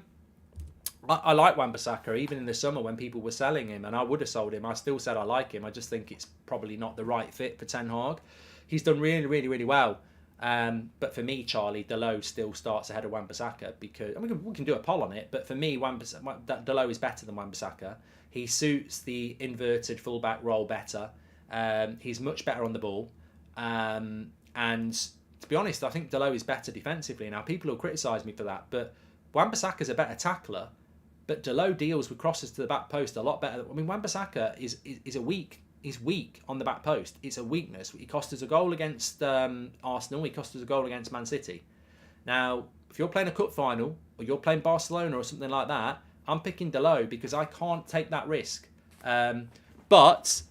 Speaker 1: like Wan-Bissaka even in the summer when people were selling him, and I would have sold him. I still said I like him. I just think it's probably not the right fit for Ten Hag. He's done really, really, really well. But for me, Charlie, Dalot still starts ahead of Wan-Bissaka because we can do a poll on it. But for me, Dalot is better than Wan-Bissaka. He suits the inverted fullback role better. He's much better on the ball. And to be honest, I think Dalot is better defensively. Now, people will criticise me for that, but Wan-Bissaka's a better tackler. But Dalot deals with crosses to the back post a lot better. I mean, Wan-Bissaka is weak on the back post. It's a weakness. He cost us a goal against Arsenal. He cost us a goal against Man City. Now, if you're playing a cup final or you're playing Barcelona or something like that, I'm picking Dalot because I can't take that risk. But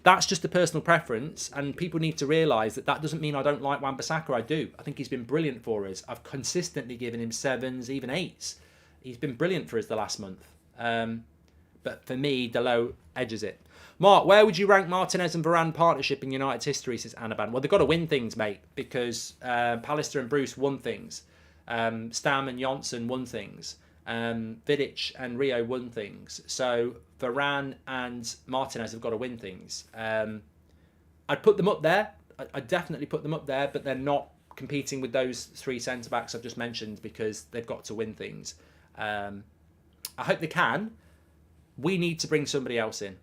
Speaker 1: that's just a personal preference, and people need to realise that doesn't mean I don't like Wan-Bissaka. I do. I think he's been brilliant for us. I've consistently given him 7s, even 8s. He's been brilliant for us the last month. But for me, Dalot edges it. Mark, where would you rank Martinez and Varane partnership in United's history, says Anaban? Well, they've got to win things, mate, because Pallister and Bruce won things. Stam and Johnson won things. Vidic and Rio won things. So Varane and Martinez have got to win things. I'd put them up there. I'd definitely put them up there, but they're not competing with those 3 centre-backs I've just mentioned because they've got to win things. I hope they can. We need to bring somebody else in.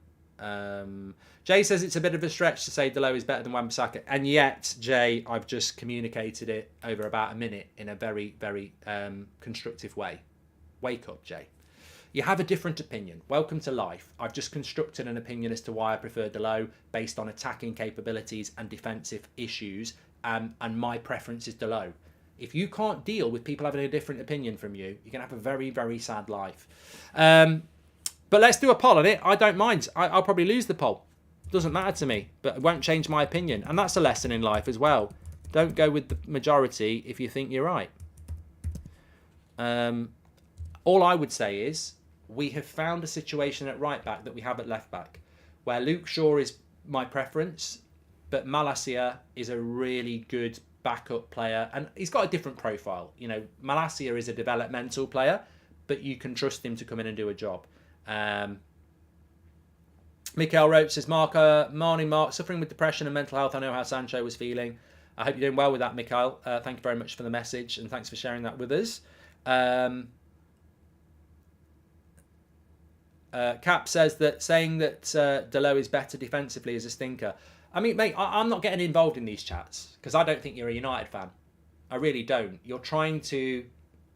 Speaker 1: Jay says it's a bit of a stretch to say Dalot is better than Wan-Bissaka, and yet, Jay, I've just communicated it over about a minute in a very, very constructive way. Wake up, Jay. You have a different opinion. Welcome to life. I've just constructed an opinion as to why I prefer Delo based on attacking capabilities and defensive issues, and my preference is Delo. If you can't deal with people having a different opinion from you, you're going to have a very, very sad life. But let's do a poll on it. I don't mind. I'll probably lose the poll. Doesn't matter to me, but it won't change my opinion. And that's a lesson in life as well. Don't go with the majority if you think you're right. All I would say is we have found a situation at right back that we have at left back, where Luke Shaw is my preference, but Malacia is a really good backup player, and he's got a different profile. You know, Malacia is a developmental player, but you can trust him to come in and do a job. Mikael Roach says, morning Mark, suffering with depression and mental health. I know how Sancho was feeling. I hope you're doing well with that, Mikael. Thank you very much for the message, and thanks for sharing that with us. Cap says that saying that Delo is better defensively is a stinker. I mean, mate, I'm not getting involved in these chats because I don't think you're a United fan. I really don't.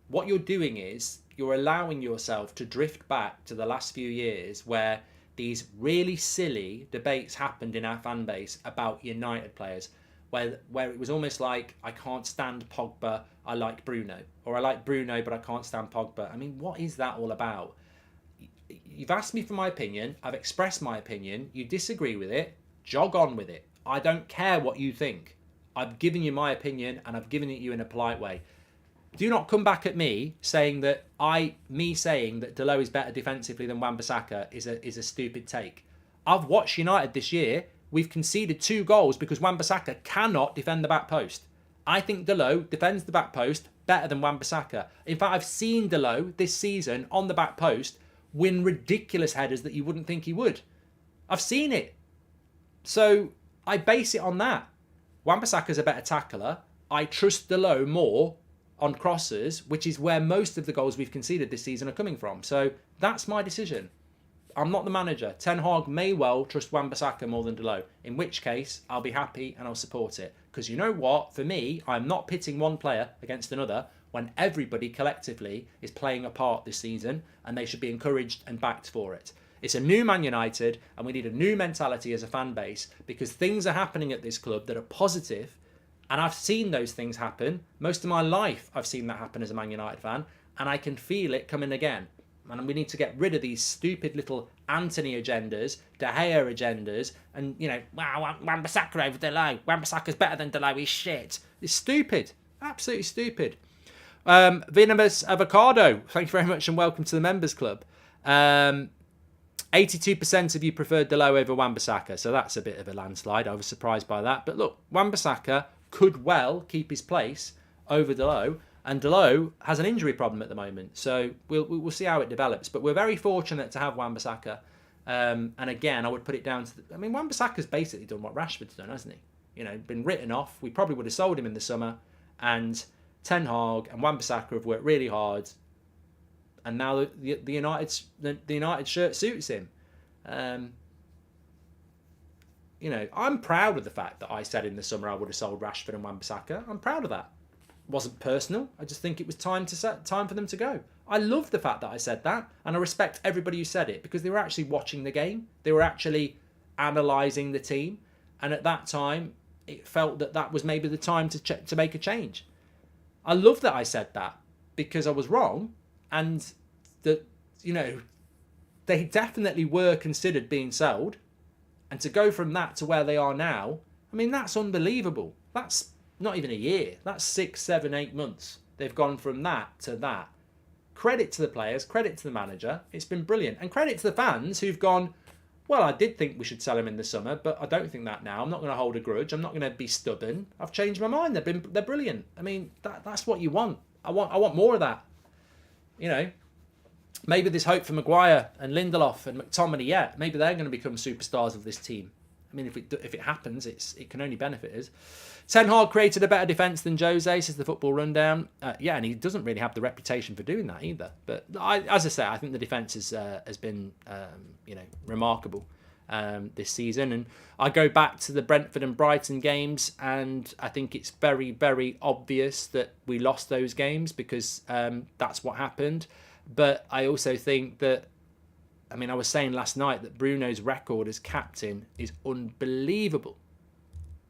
Speaker 1: What you're doing is you're allowing yourself to drift back to the last few years where these really silly debates happened in our fan base about United players, where it was almost like, I can't stand Pogba, I like Bruno. Or I like Bruno, but I can't stand Pogba. I mean, what is that all about? You've asked me for my opinion. I've expressed my opinion. You disagree with it. Jog on with it. I don't care what you think. I've given you my opinion, and I've given it you in a polite way. Do not come back at me saying that saying that Delo is better defensively than Wan-Bissaka is a stupid take. I've watched United this year. We've conceded 2 goals because Wan-Bissaka cannot defend the back post. I think Delo defends the back post better than Wan-Bissaka. In fact, I've seen Delo this season on the back post win ridiculous headers that you wouldn't think he would. I've seen it. So I base it on that. Wan-Bissaka's a better tackler. I trust Delo more on crosses, which is where most of the goals we've conceded this season are coming from. So that's my decision. I'm not the manager. Ten Hag may well trust Wan-Bissaka more than Delo, in which case I'll be happy and I'll support it. Because you know what? For me, I'm not pitting one player against another when everybody collectively is playing a part this season, and they should be encouraged and backed for it. It's a new Man United, and we need a new mentality as a fan base, because things are happening at this club that are positive, and I've seen those things happen. Most of my life I've seen that happen as a Man United fan, and I can feel it coming again. And we need to get rid of these stupid little Antony agendas, De Gea agendas, and, you know, wow, Wan-Bissaka over Delo. Wan-Bissaka's better than Delo, he's shit. It's stupid. Absolutely stupid. Venomous Avocado, thank you very much and welcome to the Members Club. 82% of you preferred Delo over Wan-Bissaka, so that's a bit of a landslide. I was surprised by that. But look, Wan-Bissaka could well keep his place over Delo, and Delo has an injury problem at the moment, so we'll see how it develops. But we're very fortunate to have Wan-Bissaka, and again, I would put it down to Wan-Bissaka's basically done what Rashford's done, hasn't he? You know, been written off. We probably would have sold him in the summer, and Ten Hag and Wan-Bissaka have worked really hard, and now the United shirt suits him. You know, I'm proud of the fact that I said in the summer I would have sold Rashford and Wan-Bissaka. I'm proud of that. It wasn't personal. I just think it was time for them to go. I love the fact that I said that, and I respect everybody who said it, because they were actually watching the game. They were actually analysing the team, and at that time, it felt that was maybe the time to make a change. I love that I said that, because I was wrong, and that, you know, they definitely were considered being sold, and to go from that to where they are now, I mean, that's unbelievable. That's not even a year. That's 6, 7, 8 months. They've gone from that to that. Credit to the players, credit to the manager. It's been brilliant. And credit to the fans who've gone, well, I did think we should sell him in the summer, but I don't think that now. I'm not going to hold a grudge. I'm not going to be stubborn. I've changed my mind. They're brilliant. I mean, that's what you want. I want more of that. You know, maybe there's hope for Maguire and Lindelof and McTominay. Yeah, maybe they're going to become superstars of this team. I mean, if it happens, it can only benefit us. Ten Hag created a better defence than Jose, says the Football Rundown. Yeah, and he doesn't really have the reputation for doing that either. But as I say, I think the defence has been remarkable this season. And I go back to the Brentford and Brighton games, and I think it's very, very obvious that we lost those games, because that's what happened. But I also think that, I mean, I was saying last night that Bruno's record as captain is unbelievable.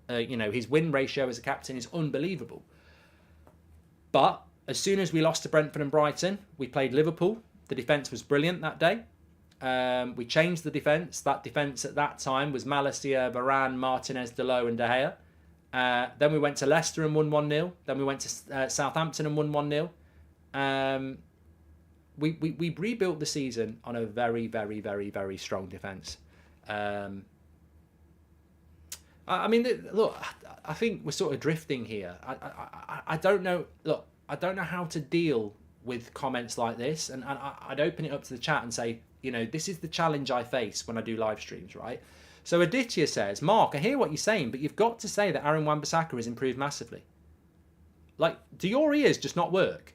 Speaker 1: His win ratio as a captain is unbelievable. But as soon as we lost to Brentford and Brighton, we played Liverpool. The defence was brilliant that day. We changed the defence. That defence at that time was Malacia, Varane, Martinez, Delot and De Gea. Then we went to Leicester and won 1-0. Then we went to Southampton and won 1-0. We rebuilt the season on a very, very, very, very strong defence. I mean, look, I think we're sort of drifting here. I don't know. Look, I don't know how to deal with comments like this, and I'd open it up to the chat and say, this is the challenge I face when I do live streams, right? So Aditya says, Mark, I hear what you're saying, but you've got to say that Aaron Wan-Bissaka has improved massively. Like, do your ears just not work?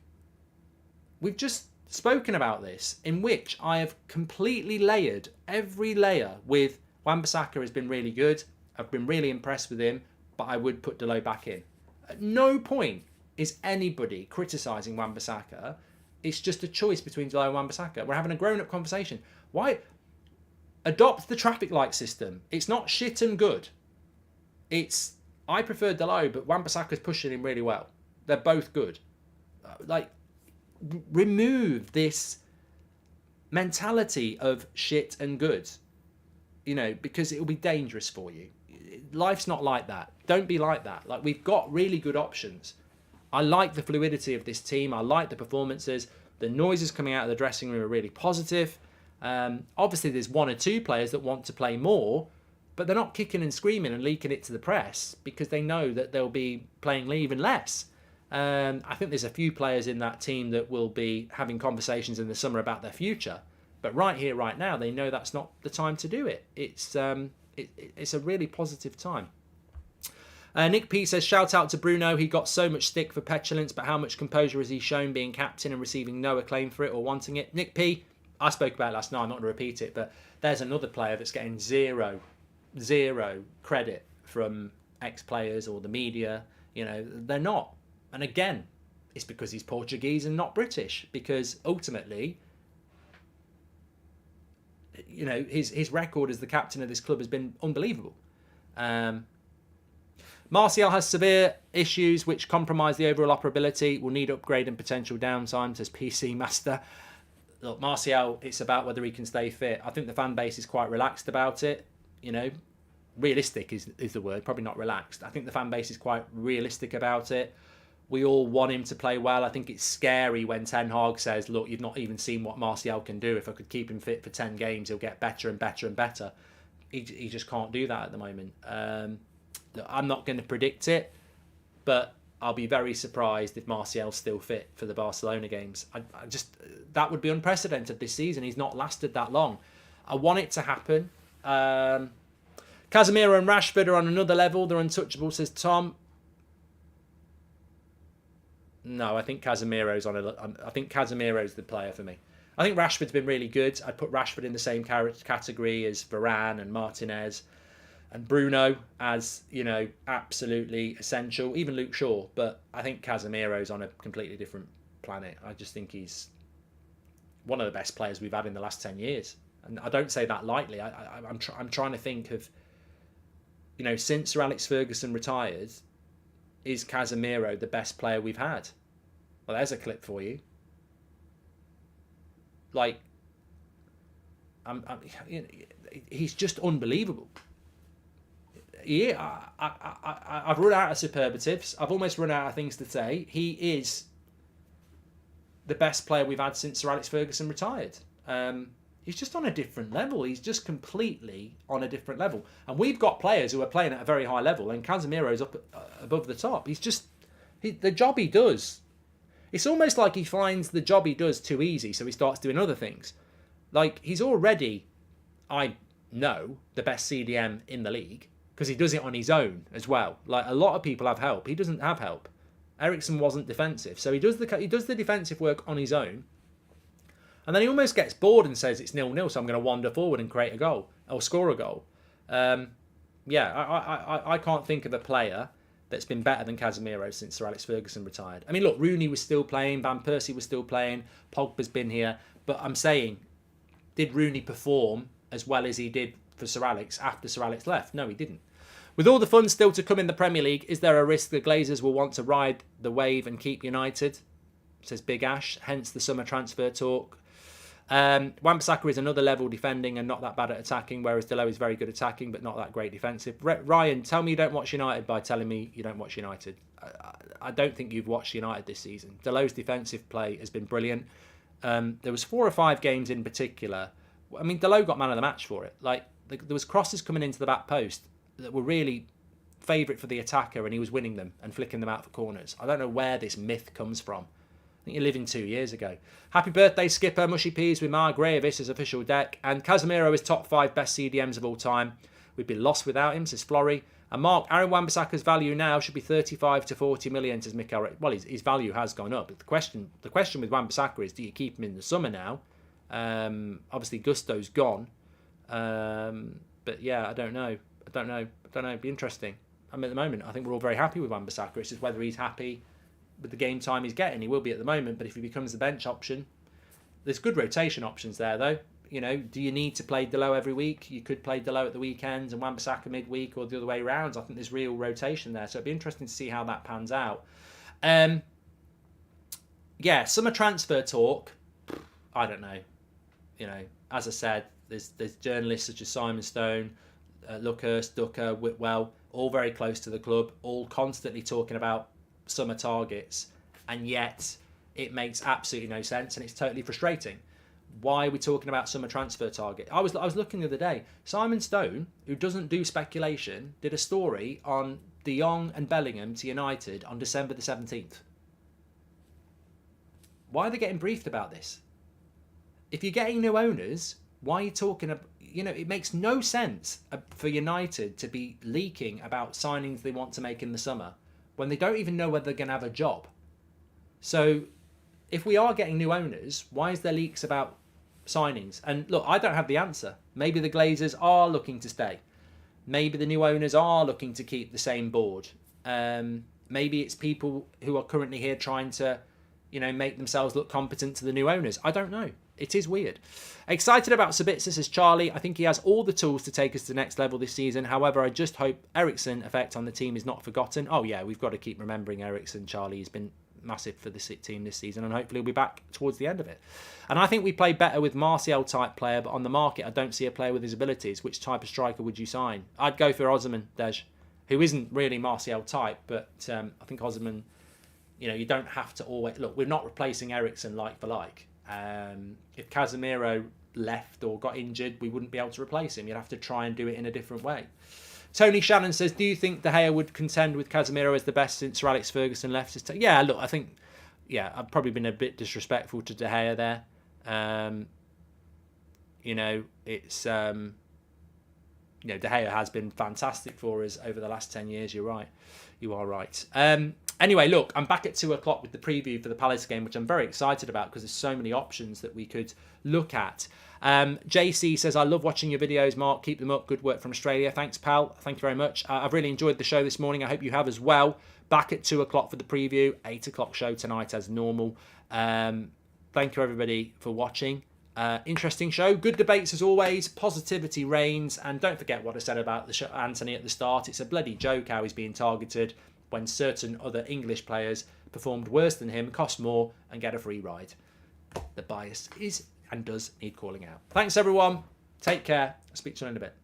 Speaker 1: We've just spoken about this, in which I have completely layered every layer with Wan-Bissaka has been really good. I've been really impressed with him, but I would put Delot back in. At no point is anybody criticising Wan-Bissaka. It's just a choice between Delot and Wan-Bissaka. We're having a grown-up conversation. Why? Adopt the traffic light system. It's not shit and good. I prefer Delot, but Wan-Bissaka's pushing him really well. They're both good. Remove this mentality of shit and good, because it will be dangerous for you. Life's not like that. Don't be like that. Like, we've got really good options. I like the fluidity of this team. I like the performances. The noises coming out of the dressing room are really positive. Obviously, there's one or two players that want to play more, but they're not kicking and screaming and leaking it to the press because they know that they'll be playing even less. I think there's a few players in that team that will be having conversations in the summer about their future. But right here, right now, they know that's not the time to do it. It's a really positive time. Nick P says, shout out to Bruno. He got so much stick for petulance, but how much composure has he shown being captain and receiving no acclaim for it or wanting it? Nick P, I spoke about it last night. I'm not going to repeat it, but there's another player that's getting zero credit from ex-players or the media. They're not. And again, it's because he's Portuguese and not British, because ultimately, his record as the captain of this club has been unbelievable. Martial has severe issues which compromise the overall operability, will need upgrade and potential downtime, says PC Master. Look, Martial, it's about whether he can stay fit. I think the fan base is quite relaxed about it. Realistic is the word, probably not relaxed. I think the fan base is quite realistic about it. We all want him to play well. I think it's scary when Ten Hag says, look, you've not even seen what Martial can do. If I could keep him fit for 10 games, he'll get better and better and better. He just can't do that at the moment. Look, I'm not going to predict it, but I'll be very surprised if Martial's still fit for the Barcelona games. That would be unprecedented this season. He's not lasted that long. I want it to happen. Casemiro and Rashford are on another level. They're untouchable, says Tom. No, I think Casemiro's I think Casemiro's the player for me. I think Rashford's been really good. I'd put Rashford in the same category as Varane and Martinez and Bruno as, absolutely essential. Even Luke Shaw. But I think Casemiro's on a completely different planet. I just think he's one of the best players we've had in the last 10 years. And I don't say that lightly. I'm trying to think of, since Sir Alex Ferguson retired, is Casemiro the best player we've had? Well, there's a clip for you. He's just unbelievable. Yeah, I've run out of superlatives. I've almost run out of things to say. He is the best player we've had since Sir Alex Ferguson retired. He's just on a different level. He's just completely on a different level. And we've got players who are playing at a very high level, and Casemiro's up above the top. The job he does. It's almost like he finds the job he does too easy, so he starts doing other things. Like, he's already, I know, the best CDM in the league, because he does it on his own as well. Like, a lot of people have help. He doesn't have help. Eriksen wasn't defensive, so he does the defensive work on his own. And then he almost gets bored and says it's 0-0, so I'm going to wander forward and create a goal or score a goal. I can't think of a player that's been better than Casemiro since Sir Alex Ferguson retired. I mean, look, Rooney was still playing, Van Persie was still playing, Pogba's been here, but I'm saying, did Rooney perform as well as he did for Sir Alex after Sir Alex left? No, he didn't. With all the fun still to come in the Premier League, is there a risk the Glazers will want to ride the wave and keep United? Says Big Ash, hence the summer transfer talk. Wan-Bissaka is another level defending and not that bad at attacking, whereas Delo is very good attacking but not that great defensive. Ryan, tell me you don't watch United by telling me you don't watch United. I don't think you've watched United this season. Delo's defensive play has been brilliant. There was 4 or 5 games in particular. I mean, Delo got man of the match for it. Like, there was crosses coming into the back post that were really favourite for the attacker, and he was winning them and flicking them out for corners. I don't know where this myth comes from. I think you're living 2 years ago. Happy birthday, Skipper. Mushy Peas with Mark Gravis as official deck. And Casemiro is top 5 best CDMs of all time. We'd be lost without him, says Flory. And Mark, Aaron Wan-Bissaka's value now should be 35 to 40 million, says Mikael. Well, his value has gone up. But the question with Wan-Bissaka is, do you keep him in the summer now? Obviously, Gusto's gone. But yeah, I don't know. It'd be interesting. I mean, at the moment, I think we're all very happy with Wan-Bissaka. It's just whether he's happy with the game time he's getting. He will be at the moment, but if he becomes the bench option, there's good rotation options there, though. You know, do you need to play Delo every week? You could play Delo at the weekends and Wan-Bissaka midweek, or the other way around. I think there's real rotation there, so it'd be interesting to see how that pans out. Yeah, summer transfer talk. I don't know. You know, as I said, there's journalists such as Simon Stone, Luckhurst, Ducker, Whitwell, all very close to the club, all constantly talking about summer targets, and yet it makes absolutely no sense, and it's totally frustrating. Why are we talking about summer transfer target? I was looking the other day. Simon Stone, who doesn't do speculation, did a story on De Jong and Bellingham to United on December the 17th. Why are they getting briefed about this? If you're getting new owners, why are you talking about, you know, it makes no sense for United to be leaking about signings they want to make in the summer when they don't even know whether they're going to have a job. So if we are getting new owners, why is there leaks about signings? And look, I don't have the answer. Maybe the Glazers are looking to stay. Maybe the new owners are looking to keep the same board. Maybe it's people who are currently here trying to, you know, make themselves look competent to the new owners. I don't know. It is weird. Excited about Sabitzer, says Charlie. I think he has all the tools to take us to the next level this season. However, I just hope Eriksen effect on the team is not forgotten. Oh yeah, we've got to keep remembering Eriksen, Charlie. He's been massive for the team this season, and hopefully he'll be back towards the end of it. And I think we play better with Martial type player, but on the market I don't see a player with his abilities. Which type of striker would you sign? I'd go for Osimhen, Dej, who isn't really Martial type, but I think Osimhen, you know, you don't have to always... Look, we're not replacing Eriksen like for like. If Casemiro left or got injured, we wouldn't be able to replace him. You'd have to try and do it in a different way. Tony Shannon says, do you think De Gea would contend with Casemiro as the best since Sir Alex Ferguson left? Yeah, look, I think, yeah, I've probably been a bit disrespectful to De Gea there. You know, it's, you know, De Gea has been fantastic for us over the last 10 years. You're right. You are right. Anyway, look, I'm back at 2 o'clock with the preview for the Palace game, which I'm very excited about because there's so many options that we could look at. JC says, I love watching your videos, Mark. Keep them up. Good work from Australia. Thanks, pal. Thank you very much. I've really enjoyed the show this morning. I hope you have as well. Back at 2 o'clock for the preview. 8 o'clock show tonight as normal. Thank you, everybody, for watching. Interesting show. Good debates as always. Positivity reigns. And don't forget what I said about the show, Antony at the start. It's a bloody joke how he's being targeted when certain other English players performed worse than him, cost more, and get a free ride. The bias is and does need calling out. Thanks, everyone. Take care. I'll speak to you in a bit.